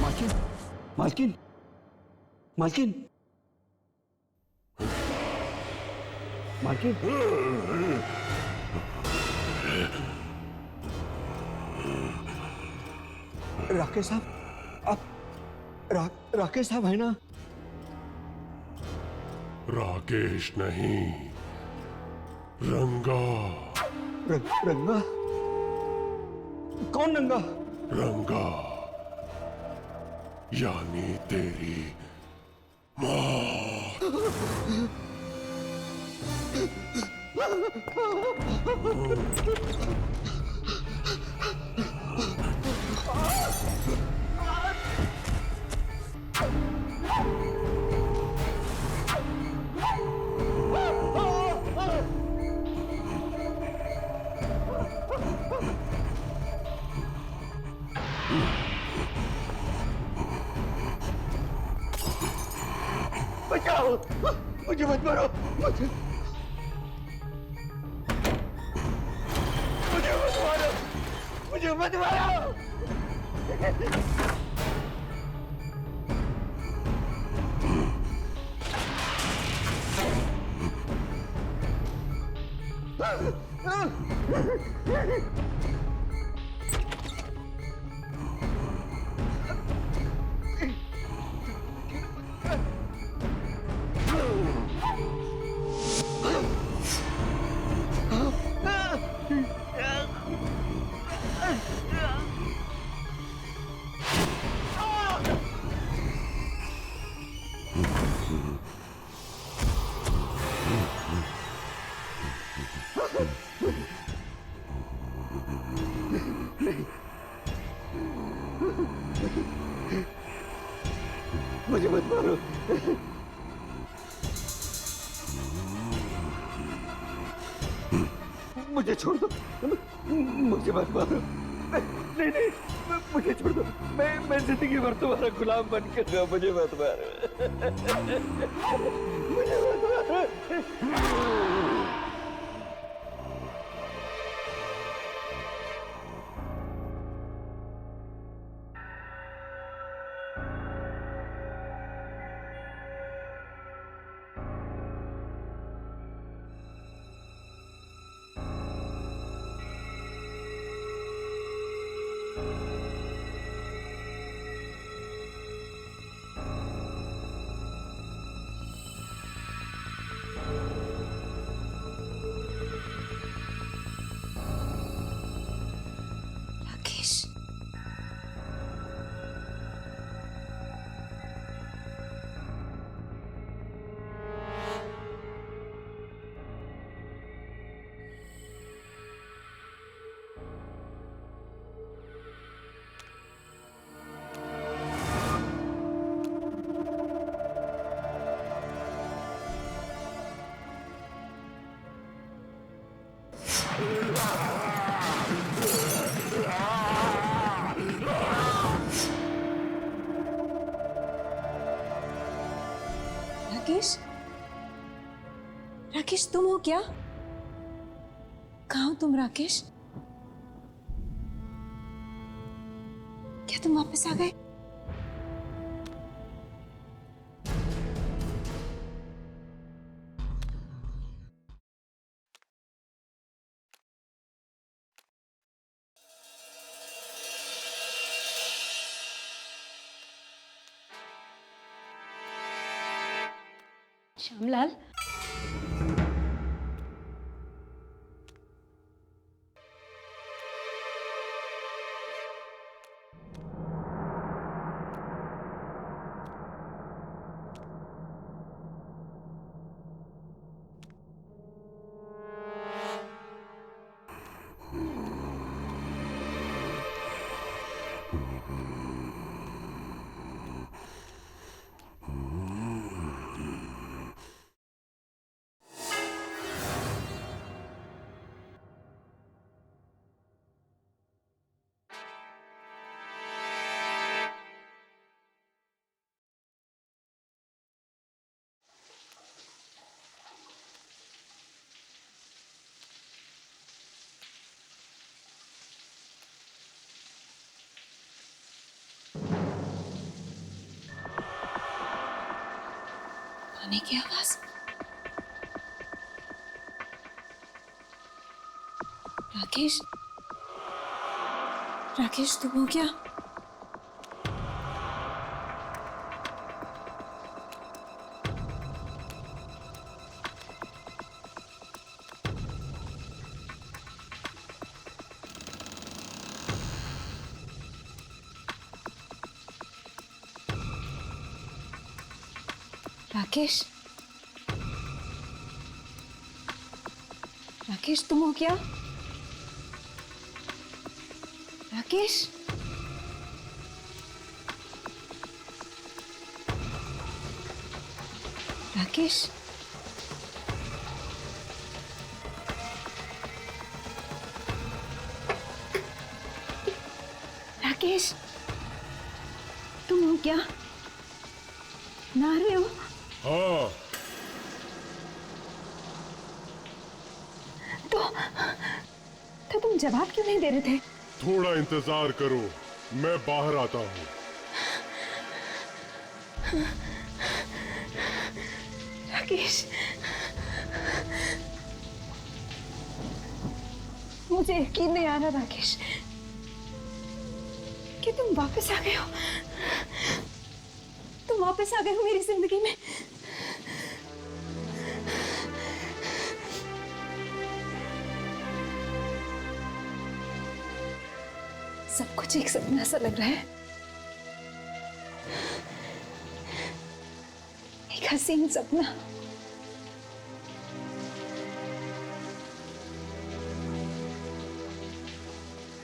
मालकिन, मालकिन, मालकिन, मालकिन। राकेश साहब, आप राकेश साहब है ना? राकेश नहीं, रंगा। रंगा? कौन रंगा? रंगा यानी तेरी मौत। बचाओ, मुझे मत मारो, मुझे मत मारो, मुझे मत मारो। मुझे मत मारो। मुझे छोड़ दो, मुझे मत मारो। नहीं नहीं, मुझे छोड़ दो। मैं जिंदगी भर तुम्हारा गुलाम बन कर रहा। मुझे मत मारो, मुझे मत मारो। राकेश, राकेश, राकेश तुम हो क्या? कहाँ हो तुम राकेश? क्या तुम वापस आ गए? श्यामलाल, रोने की आवाज। राकेश, राकेश तुम हो क्या? राकेश, राकेश तुम हो क्या? राकेश, राकेश, राकेश तुम हो क्या? ना रहे हो? हाँ, तो तुम जवाब क्यों नहीं दे रहे थे? थोड़ा इंतजार करो, मैं बाहर आता हूँ। राकेश, मुझे यकीन नहीं आ रहा राकेश कि तुम वापस आ गए हो। तुम वापस आ गए हो मेरी जिंदगी में। सब कुछ एक सपना सा लग रहा है, एक हसीन सपना।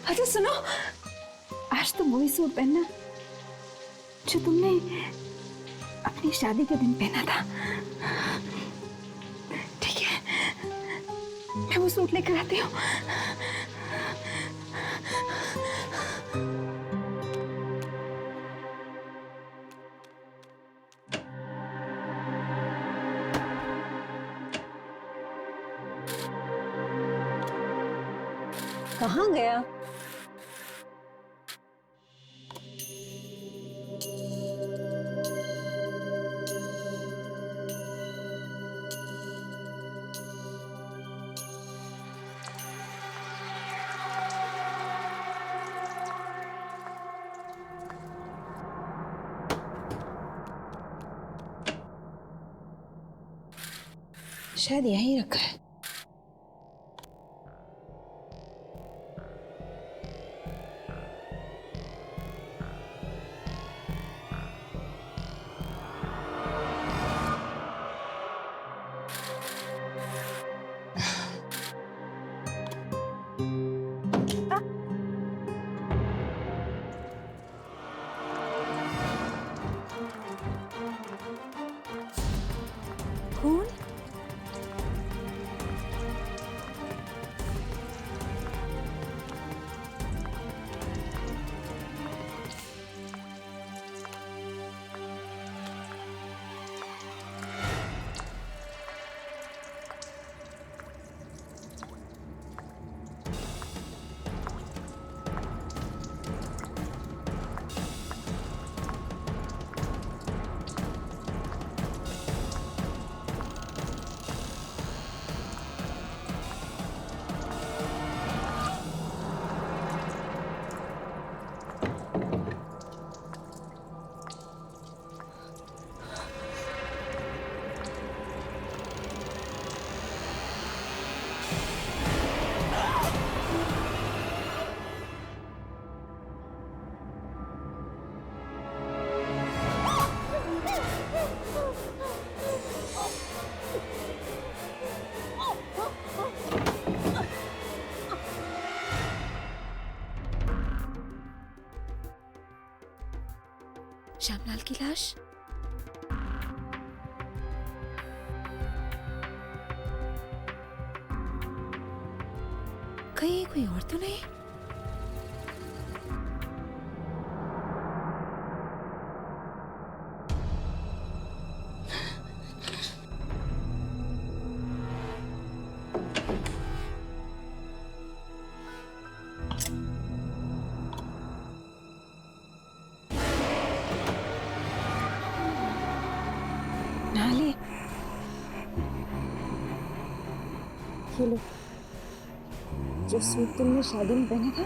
अच्छा सुनो, आज तुम वही सूट पहनना जो तुमने अपनी शादी के दिन पहना था, ठीक है? मैं वो सूट लेकर आती हूँ। कहाँ गया? शायद यहीं रखा है। खून? श्यामलाल की लाश? कहीं कोई और तो नहीं? नाले ये लो, जो सूट तुमने शादी में पहना था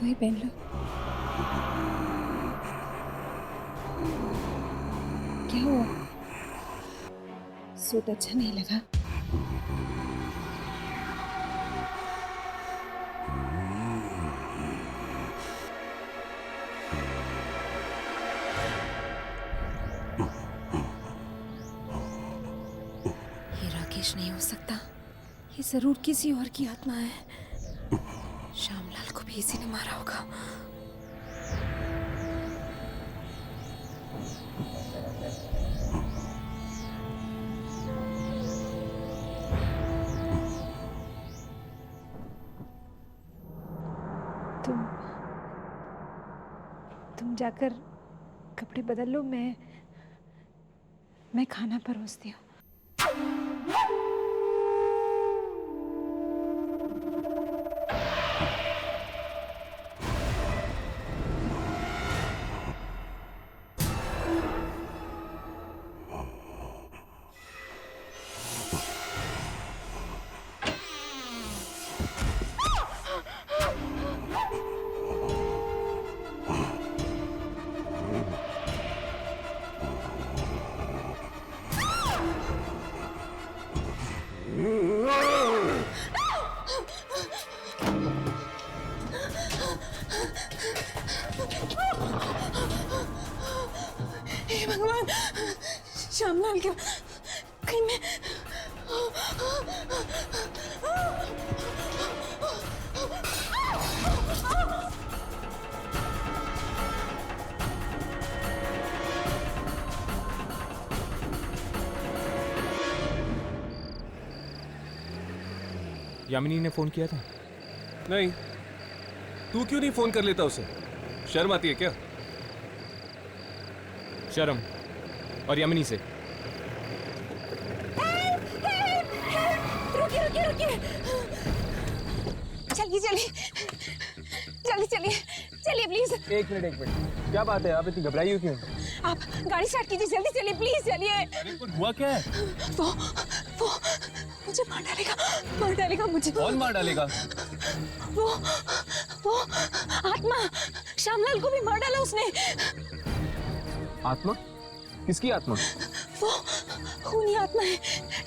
वही पहन लो। क्या हुआ, सूट अच्छा नहीं लगा? नहीं हो सकता, ये जरूर किसी और की आत्मा है। श्यामलाल को भी इसी ने मारा होगा। तुम जाकर कपड़े बदल लो, मैं खाना परोसती हूँ। हे भगवान, श्यामलाल क्या कहीं मैं यामिनी ने फोन किया था? नहीं, तू क्यों नहीं फोन कर लेता उसे? शर्म आती है क्या? शर्म और यामिनी से। रुकिए रुकिए रुकिए, चलिए चलिए जल्दी चलिए चलिए प्लीज। एक मिनट, क्या बात है? आप इतनी घबराई हो क्यों? आप गाड़ी स्टार्ट कीजिए, जल्दी चलिए प्लीज चलिए। अरे कुछ हुआ क्या है? वो मुझे मार डालेगा मुझे। कौन मार डालेगा? वो आत्मा, श्यामलाल को भी मार डाला उसने। आत्मा? किसकी आत्मा? वो खूनी आत्मा है,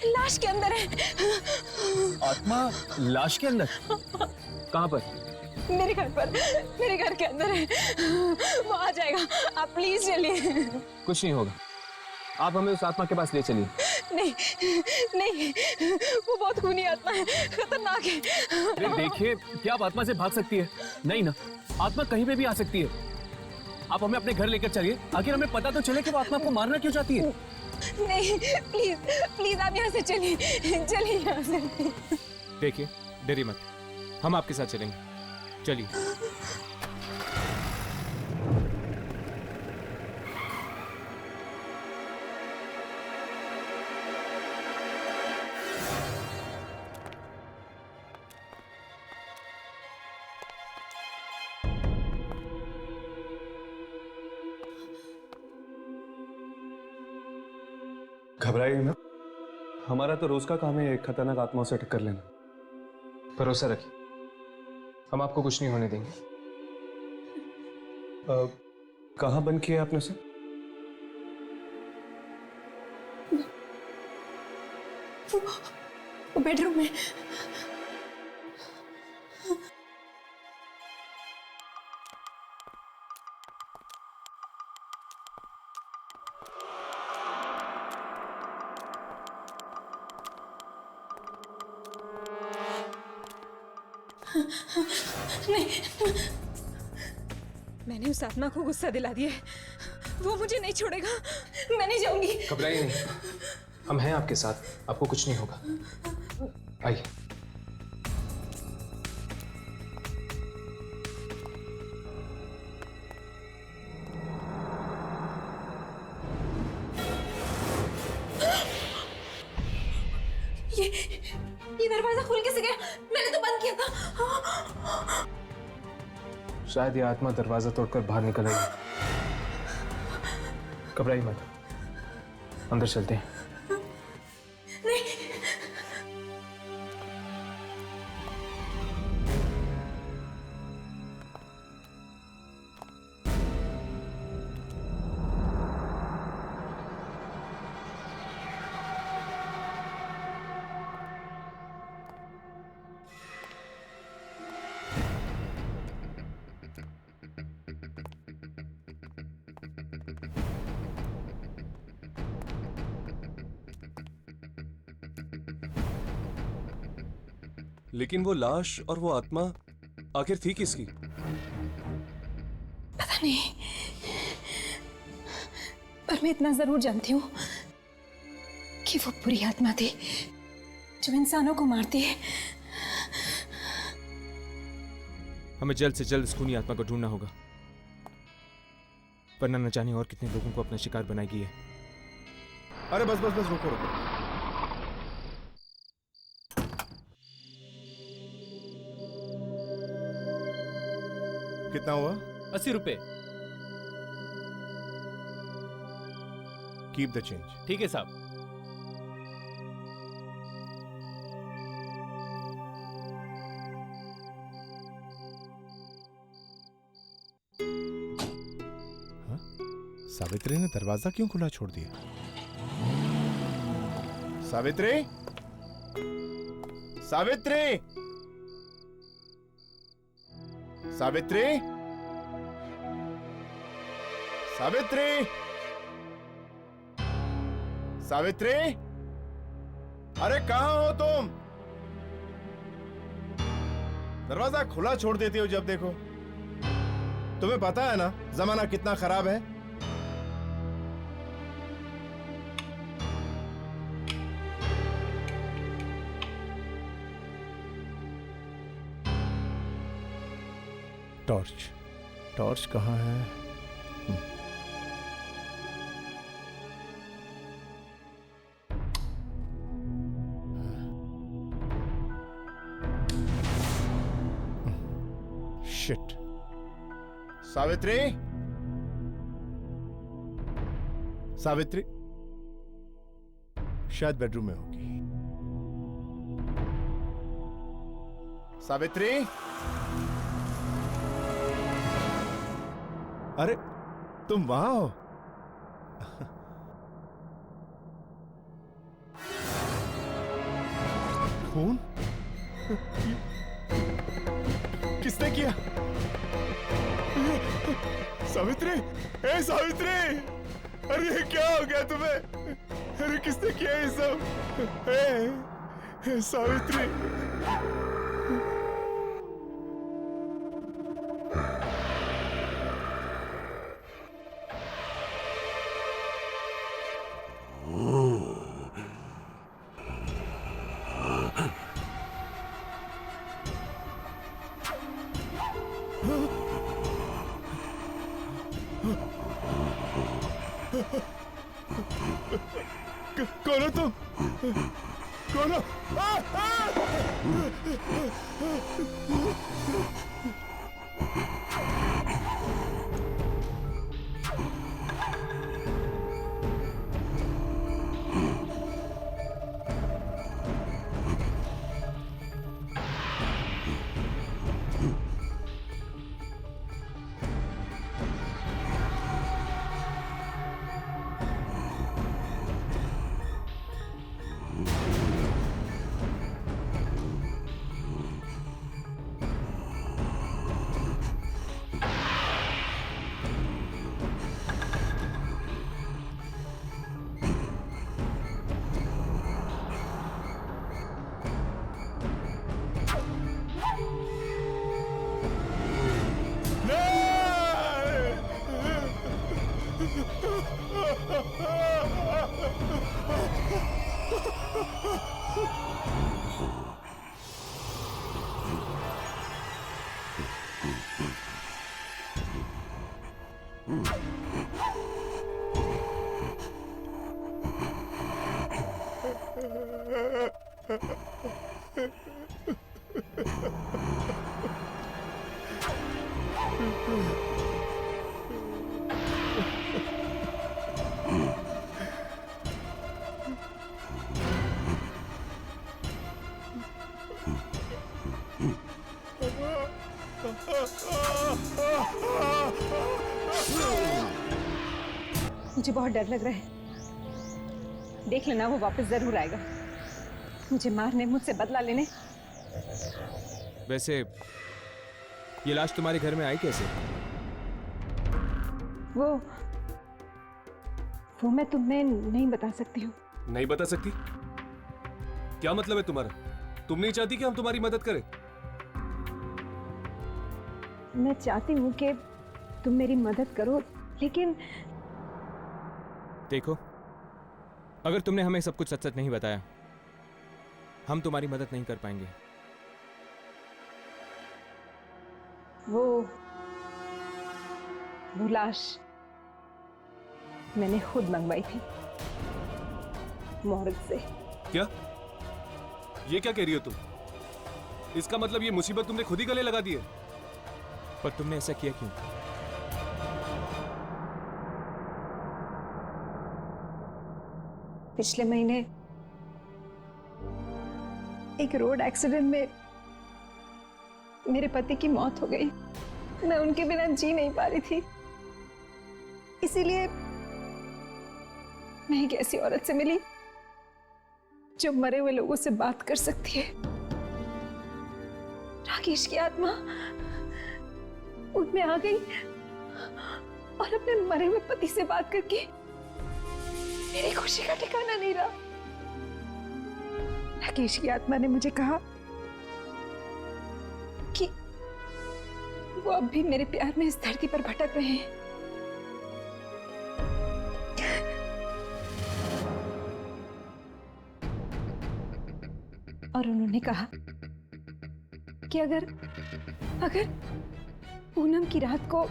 लाश के अंदर है। आत्मा लाश के अंदर? कहाँ पर? मेरे घर पर, मेरे घर के अंदर है। वो आ जाएगा, आप प्लीज चलिए। कुछ नहीं होगा, आप हमें उस आत्मा के पास ले चलिए। नहीं नहीं, वो बहुत खूनी आत्मा है, खतरनाक है। अरे देखिए, क्या आप आत्मा से भाग सकती है? नहीं ना, आत्मा कहीं पे भी आ सकती है। आप हमें अपने घर लेकर चलिए, आखिर हमें पता तो चले कि वो आत्मा आपको मारना क्यों चाहती है। नहीं, प्लीज प्लीज आप यहाँ से चलिए, चलिए यहाँ से। देखिए, डरिए मत, हम आपके साथ चलेंगे, चलिए। घबराइए ना, हमारा तो रोज का काम है खतरनाक आत्माओं से टक्कर लेना। भरोसा रखिए, हम आपको कुछ नहीं होने देंगे। कहाँ बंद किया आपने सर? वो बेडरूम में। नहीं, मैंने उस आत्मा को गुस्सा दिला दिया है, वो मुझे नहीं छोड़ेगा, मैं नहीं जाऊंगी। घबराइए नहीं, हम हैं आपके साथ, आपको कुछ नहीं होगा। आइए। ये दरवाजा खुल कैसे गया? मैंने तो बंद किया था। शायद ये आत्मा दरवाजा तोड़कर बाहर निकल आई। घबराइए मत, अंदर चलते हैं। नहीं, लेकिन वो लाश और वो आत्मा आखिर थी किसकी? पता नहीं, पर मैं इतना जरूर जानती हूँ कि वो बुरी आत्मा थी जो इंसानों को मारती है। हमें जल्द से जल्द उस खूनी आत्मा को ढूंढना होगा, वरना न जाने और कितने लोगों को अपना शिकार बनाएगी है। अरे बस बस बस, रुको रुको। कितना हुआ? 80 रुपए। Keep the change. ठीक है साहब। सावित्री ने दरवाजा क्यों खुला छोड़ दिया? सावित्री, सावित्री, सावित्री, सावित्री, सावित्री, अरे कहां हो तुम? दरवाजा खुला छोड़ देती हो जब देखो। तुम्हें पता है ना जमाना कितना खराब है। टॉर्च, टॉर्च कहाँ है? शिट। सावित्री, सावित्री शायद बेडरूम में होगी। सावित्री, अरे तुम वहां हो? फोन किसने किया? सावित्री, ए सावित्री, अरे ये क्या हो गया तुम्हें? अरे किसने किया ये सब? ए सावित्री, कौन हो तुम? कौन हो? मुझे बहुत डर लग रहा है। देख लेना, वो वापस जरूर आएगा, मुझे मारने, मुझसे बदला लेने। वैसे ये लाश तुम्हारे घर में आई कैसे? वो मैं तुम्हें नहीं बता सकती हूँ। नहीं बता सकती? क्या मतलब है तुम्हारा? तुम नहीं चाहती कि हम तुम्हारी मदद करें? मैं चाहती हूँ कि तुम मेरी मदद करो, लेकिन देखो, अगर तुमने हमें सब कुछ सच सच नहीं बताया, हम तुम्हारी मदद नहीं कर पाएंगे। वो लाश मैंने खुद मंगवाई थी मोहर्ग से। क्या? ये क्या कह रही हो तुम? इसका मतलब ये मुसीबत तुमने खुद ही गले लगा दी है। पर तुमने ऐसा किया क्यों? पिछले महीने एक रोड एक्सीडेंट में मेरे पति की मौत हो गई। मैं उनके बिना जी नहीं पा रही थी, इसीलिए मैं एक ऐसी औरत से मिली जो मरे हुए लोगों से बात कर सकती है। राकेश की आत्मा उनमें आ गई और अपने मरे हुए पति से बात करके मेरी खुशी का ठिकाना नहीं रहा। राकेश की आत्मा ने मुझे कहा कि वो अब भी मेरे प्यार में इस धरती पर भटक रहे हैं। और उन्होंने कहा कि अगर पूनम की रात को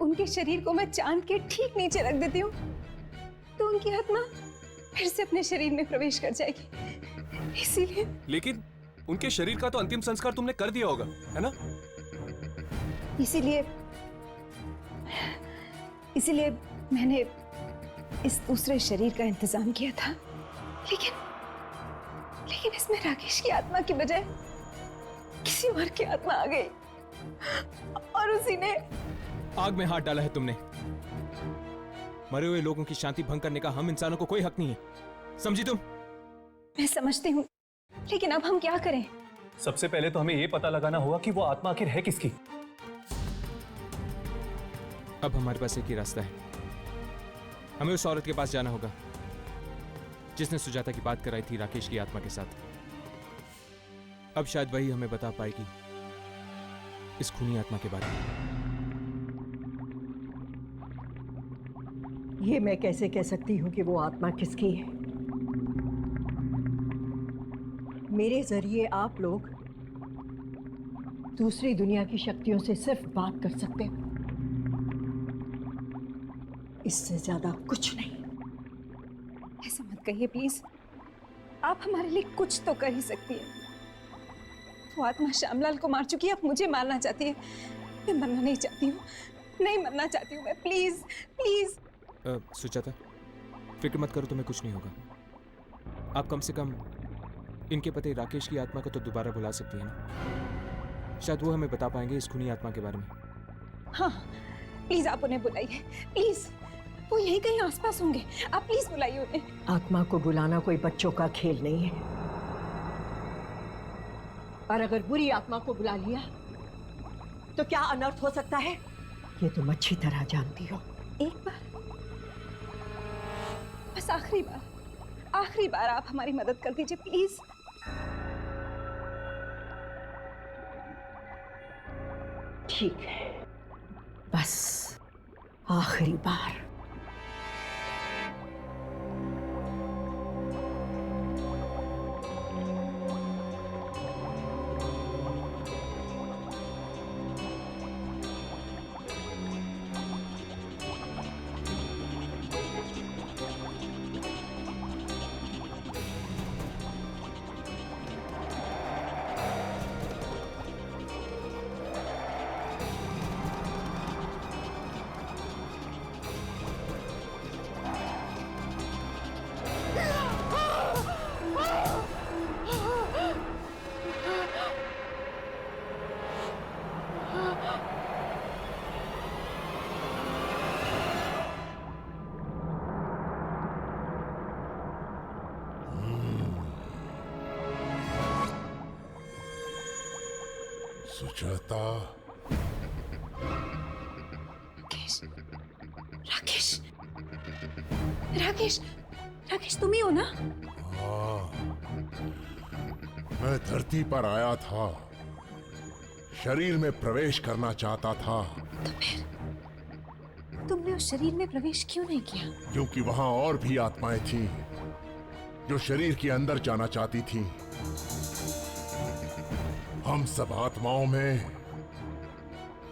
उनके शरीर को मैं चांद के ठीक नीचे रख देती हूँ तो उनकी आत्मा फिर से अपने शरीर में प्रवेश कर जाएगी। इसीलिए लेकिन उनके शरीर का तो अंतिम संस्कार तुमने कर दिया होगा, है ना? इसीलिए मैंने इस दूसरे शरीर का इंतजाम किया था, लेकिन इसमें राकेश की आत्मा की बजाय किसी और की आत्मा आ गई और उसी ने आग में हाथ डाला है तुमने। मरे हुए लोगों की शांति भंग करने का हम इंसानों को कोई हक नहीं है, समझी तुम? मैं समझती हूँ, लेकिन अब हम क्या करें? सबसे पहले तो हमें यह पता लगाना होगा कि वो आत्मा आखिर है किसकी। अब हमारे पास एक ही रास्ता है। हमें उस औरत के पास जाना होगा जिसने सुजाता की बात कराई थी राकेश की आत्मा के साथ। अब शायद वही हमें बता पाएगी इस खूनी आत्मा के बारे में। ये मैं कैसे कह सकती हूँ कि वो आत्मा किसकी है? मेरे जरिए आप लोग दूसरी दुनिया की शक्तियों से सिर्फ बात कर सकते हो, इससे ज्यादा कुछ नहीं। ऐसा मत कहिए प्लीज, आप हमारे लिए कुछ तो कर ही सकती है। वो आत्मा श्यामलाल को मार चुकी है, अब मुझे मारना चाहती है। मैं मरना नहीं चाहती हूँ, नहीं मरना चाहती हूँ मैं। Please please. सुजाता, फिक्र मत करो, तुम्हें कुछ नहीं होगा। आप कम से कम इनके पति राकेश की आत्मा को तो दोबारा बुला सकती है ना? शायद वो हमें बता पाएंगे इस खूनी आत्मा के बारे में। हाँ प्लीज आप उन्हें बुलाइए, प्लीज। वो यहीं कहीं आसपास होंगे, आप प्लीज बुलाइए उन्हें। आत्मा को बुलाना कोई बच्चों का खेल नहीं है, और अगर बुरी आत्मा को बुला लिया तो क्या अनर्थ हो सकता है, ये तुम अच्छी तरह जानती हो। एक बार, बस आखिरी बार आप हमारी मदद कर दीजिए प्लीज। ठीक है, बस आखिरी बार। सुजाता, राकेश तुम ही हो ना? हाँ, मैं धरती पर आया था, शरीर में प्रवेश करना चाहता था, तो फिर तुमने उस शरीर में प्रवेश क्यों नहीं किया? क्योंकि वहां और भी आत्माएं थीं जो शरीर के अंदर जाना चाहती थीं। हम सब आत्माओं में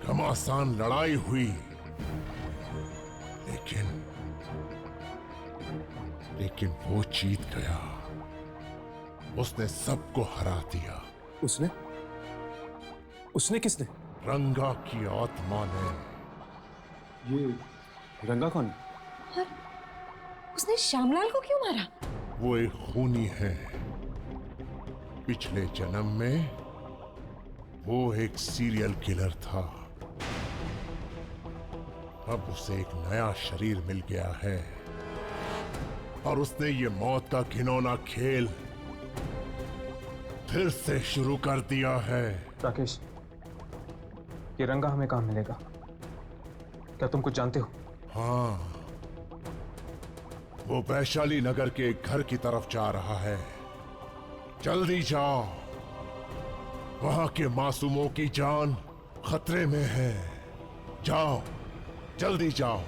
घमासान लड़ाई हुई, लेकिन वो जीत गया। उसने सबको हरा दिया। उसने किसने? रंगा की आत्मा ने। ये रंगा कौन? और उसने श्यामलाल को क्यों मारा? वो एक खूनी है। पिछले जन्म में वो एक सीरियल किलर था। अब उसे एक नया शरीर मिल गया है और उसने ये मौत का घिनौना खेल फिर से शुरू कर दिया है। राकेश, ये रंगा हमें कहाँ मिलेगा? क्या तुम कुछ जानते हो? हाँ, वो वैशाली नगर के एक घर की तरफ जा रहा है। जल्दी जाओ, वहां के मासूमों की जान खतरे में है। जाओ, जल्दी जाओ।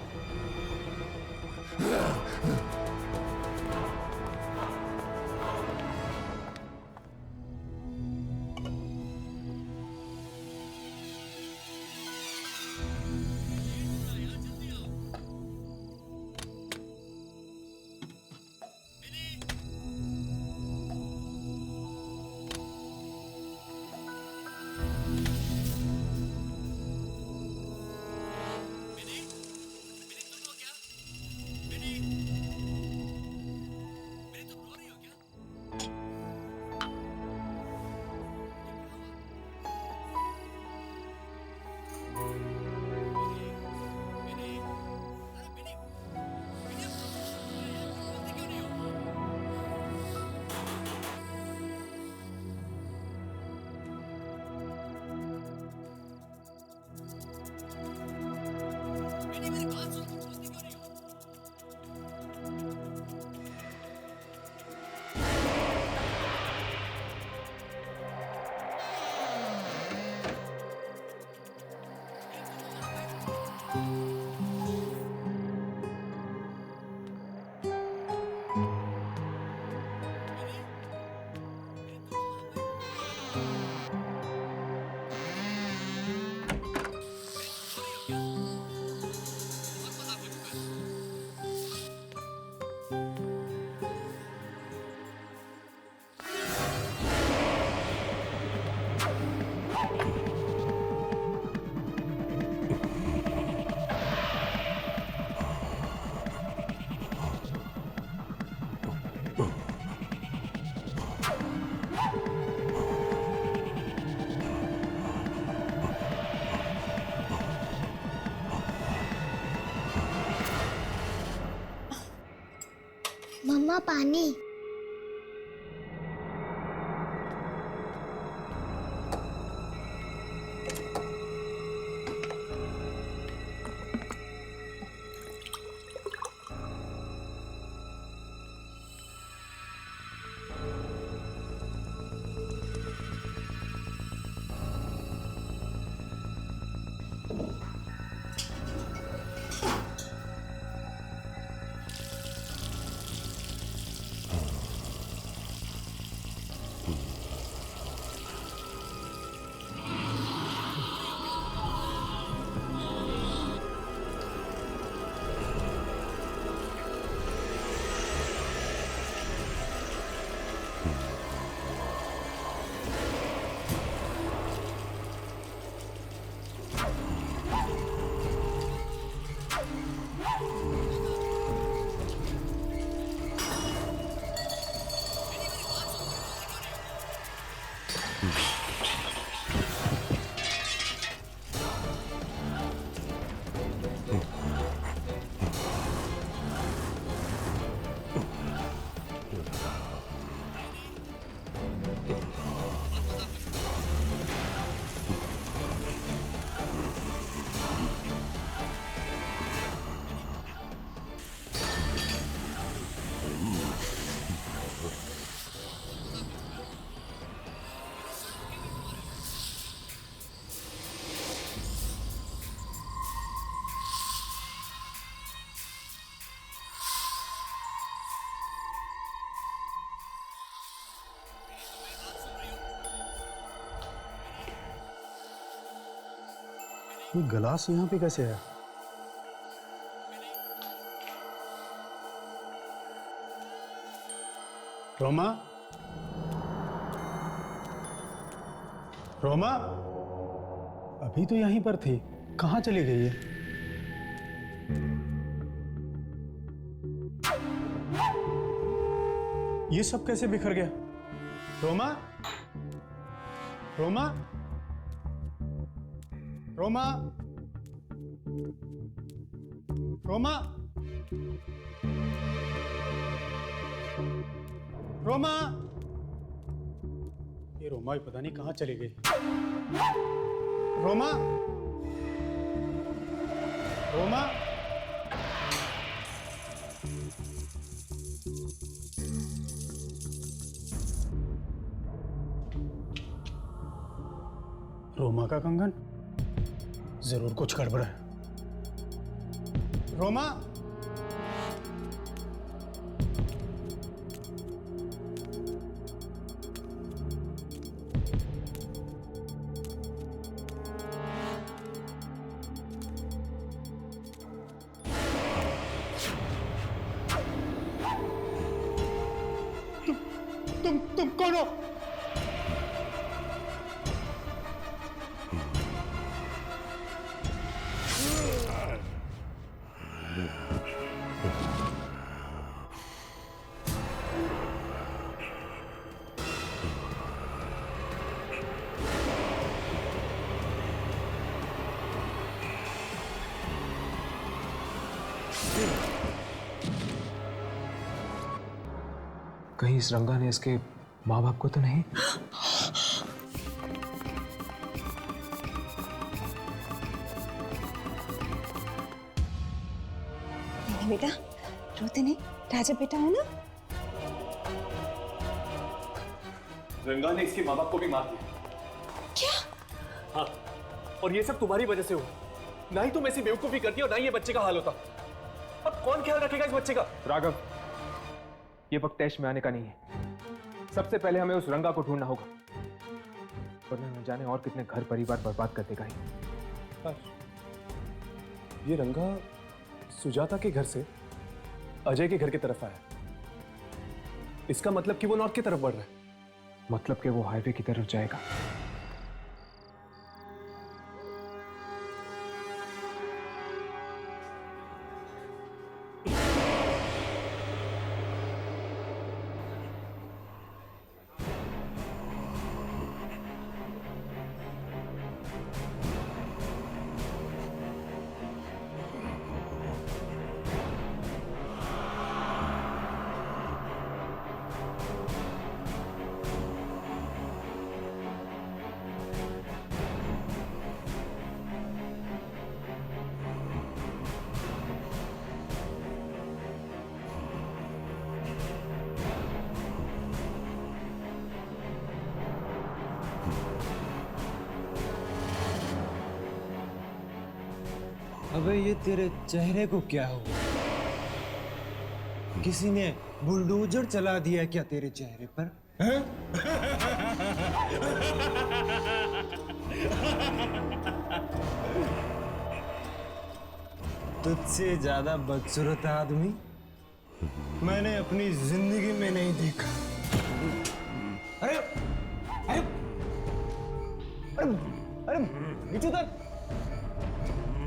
मम्मा, पानी। ये गिलास यहाँ पे कैसे है? रोमा, रोमा, अभी तो यहीं पर थी, कहाँ चली गई है? ये सब कैसे बिखर गया? रोमा, रोमा, रोमा, रोमा, रोमा, ये रोमा भी पता नहीं कहाँ चली गई। रोमा, रोमा, रोमा का कंगन, जरूर कुछ गड़बड़ है। रोमा, तुम कौन हो? कहीं इस रंगा ने इसके माँ बाप को तो नहीं? नहीं बेटा, रोते नहीं, राजा बेटा हो ना। रंगा ने इसके माँ बाप को भी मार दिया। क्या? हाँ, और ये सब तुम्हारी वजह से हुआ। ना ही तुम ऐसी बेवकूफी करती और ना ही ये बच्चे का हाल होता। अब कौन ख्याल रखेगा इस बच्चे का? राघव, ये वक्त तैश में आने का नहीं है। सबसे पहले हमें उस रंगा को ढूंढना होगा, वरना न जाने और कितने घर परिवार बर्बाद कर देगा ही। ये रंगा सुजाता के घर से अजय के घर की तरफ आया। इसका मतलब कि वो नॉर्थ की तरफ बढ़ रहा है। मतलब कि वो हाईवे की तरफ जाएगा। अबे ये तेरे चेहरे को क्या हुआ? किसी ने बुलडोजर चला दिया क्या तेरे चेहरे पर? हैं? तुझसे ज्यादा बदसूरत आदमी मैंने अपनी जिंदगी में नहीं देखा। अरे अरे अरे अरे नीचे उतर,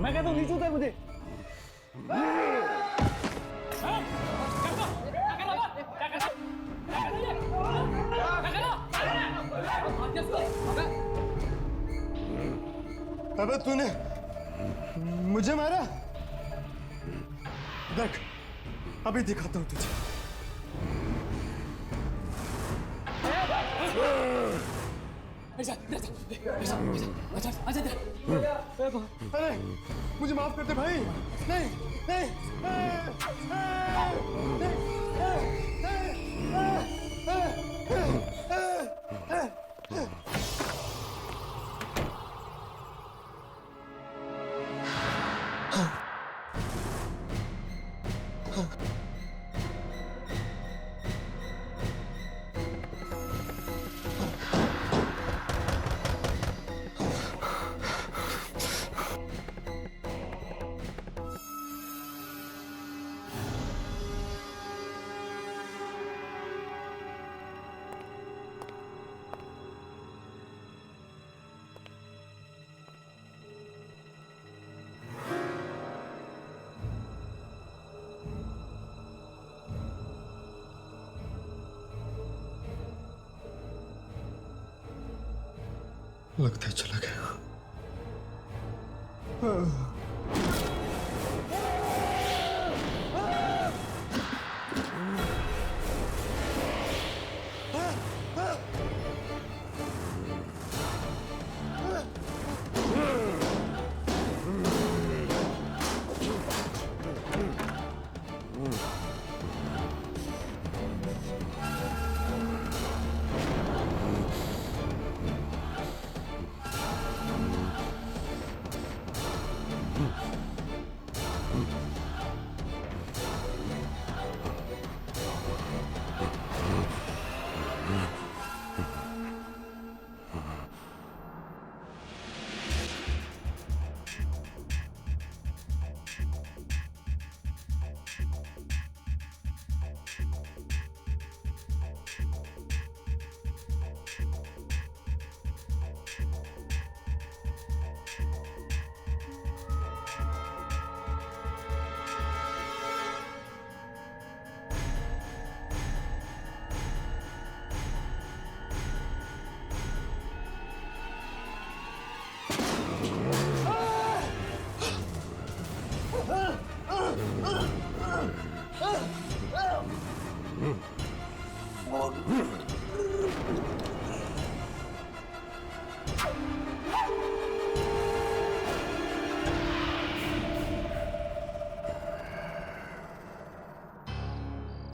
मैं कहता हूँ नीचे उतर मुझे। अबे तूने मुझे मारा? देख अभी दिखाता हूँ तुझे। अरे मुझे माफ कर दे भाई। नहीं नहीं लगता है चला गया।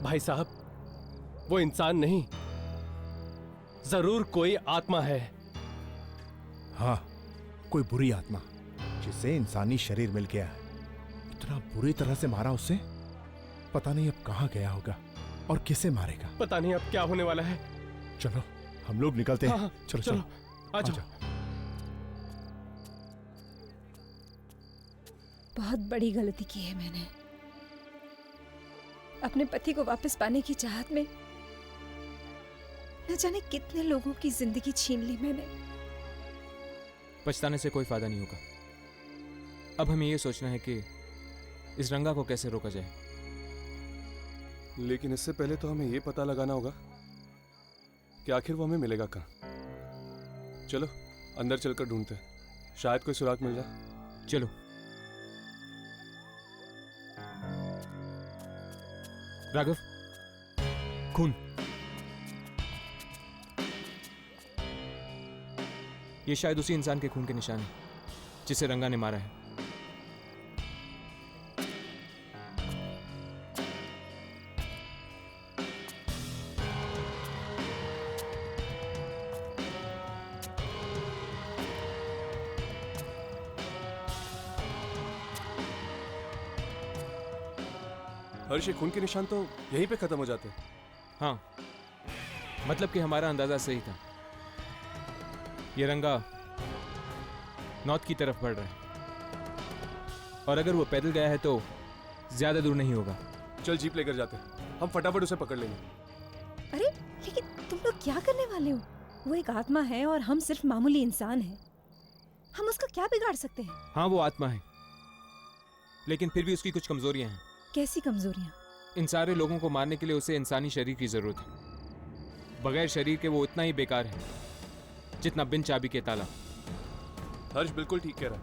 भाई साहब, वो इंसान नहीं, जरूर कोई आत्मा है। हाँ, कोई बुरी आत्मा जिसे इंसानी शरीर मिल गया है। इतना बुरी तरह से मारा उसे, पता नहीं अब कहाँ गया होगा और किसे मारेगा। पता नहीं अब क्या होने वाला है। चलो हम लोग निकलते हैं। हाँ, चलो चलो, चलो आ जाओ। बहुत बड़ी गलती की है मैंने। अपने पति को वापस पाने की चाहत में न जाने कितने लोगों की जिंदगी छीन ली मैंने। पछताने से कोई फायदा नहीं होगा। अब हमें यह सोचना है कि इस रंगा को कैसे रोका जाए। लेकिन इससे पहले तो हमें यह पता लगाना होगा कि आखिर वो हमें मिलेगा कहाँ। चलो अंदर चलकर ढूंढते हैं, शायद कोई सुराग मिल जाए। चलो। राघव, खून। ये शायद उसी इंसान के खून के निशान है जिसे रंगा ने मारा है। हर्ष, ये खून के निशान तो यहीं पे खत्म हो जाते हैं। हाँ, मतलब कि हमारा अंदाजा सही था। ये रंगा नॉर्थ की तरफ बढ़ रहा है और अगर वो पैदल गया है तो ज्यादा दूर नहीं होगा। चल जीप लेकर जाते हैं, हम फटाफट उसे पकड़ लेंगे। अरे लेकिन तुम लोग क्या करने वाले हो? वो एक आत्मा है और हम सिर्फ मामूली इंसान हैं। हम उसका क्या बिगाड़ सकते हैं? हाँ, वो आत्मा है, लेकिन फिर भी उसकी कुछ कमजोरियां हैं। कैसी कमजोरियां? इन सारे लोगों को मारने के लिए उसे इंसानी शरीर की जरूरत है। बगैर शरीर के वो उतना ही बेकार है जितना बिन चाबी के ताला। हर्ष बिल्कुल ठीक कह रहा है।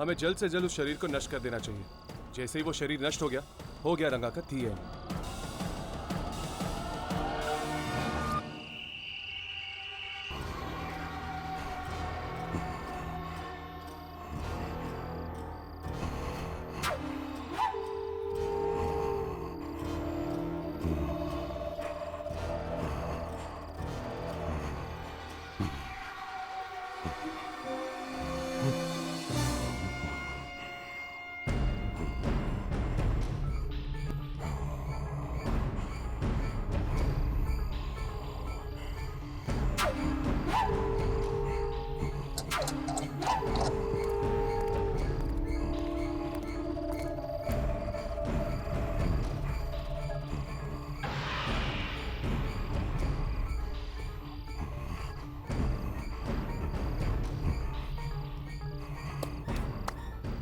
हमें जल्द से जल्द उस शरीर को नष्ट कर देना चाहिए। जैसे ही वो शरीर नष्ट हो गया रंगा का थी है।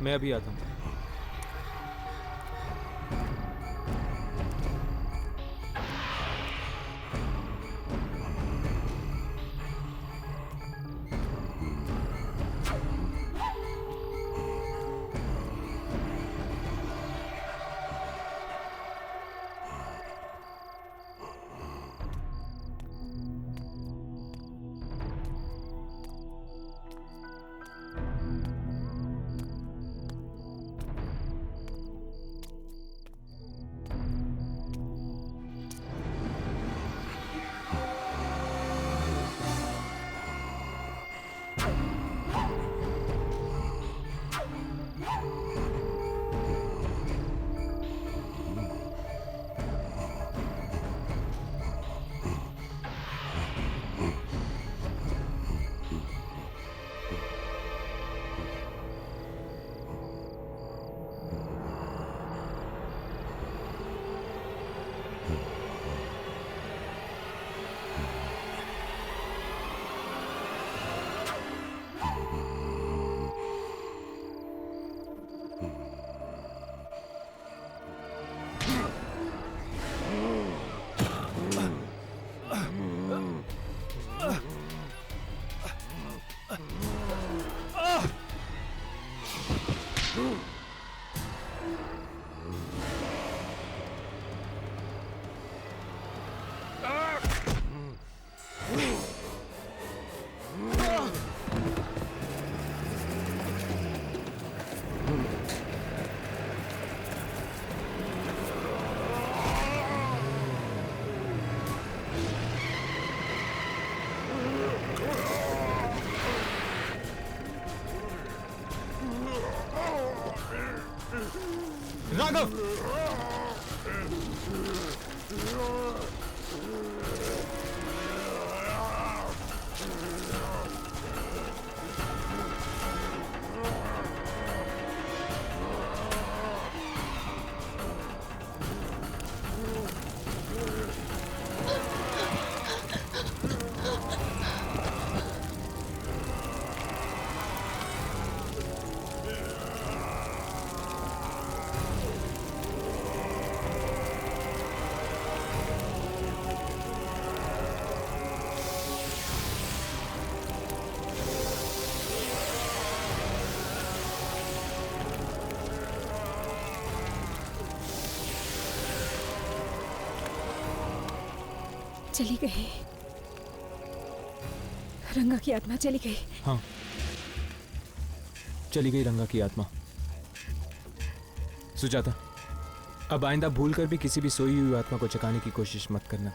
मैं अभी आता हूँ। राघव! चली गई, रंगा की आत्मा चली गई। हाँ, चली गई रंगा की आत्मा। सुजाता, अब आइंदा भूल कर भी किसी भी सोई हुई आत्मा को जगाने की कोशिश मत करना।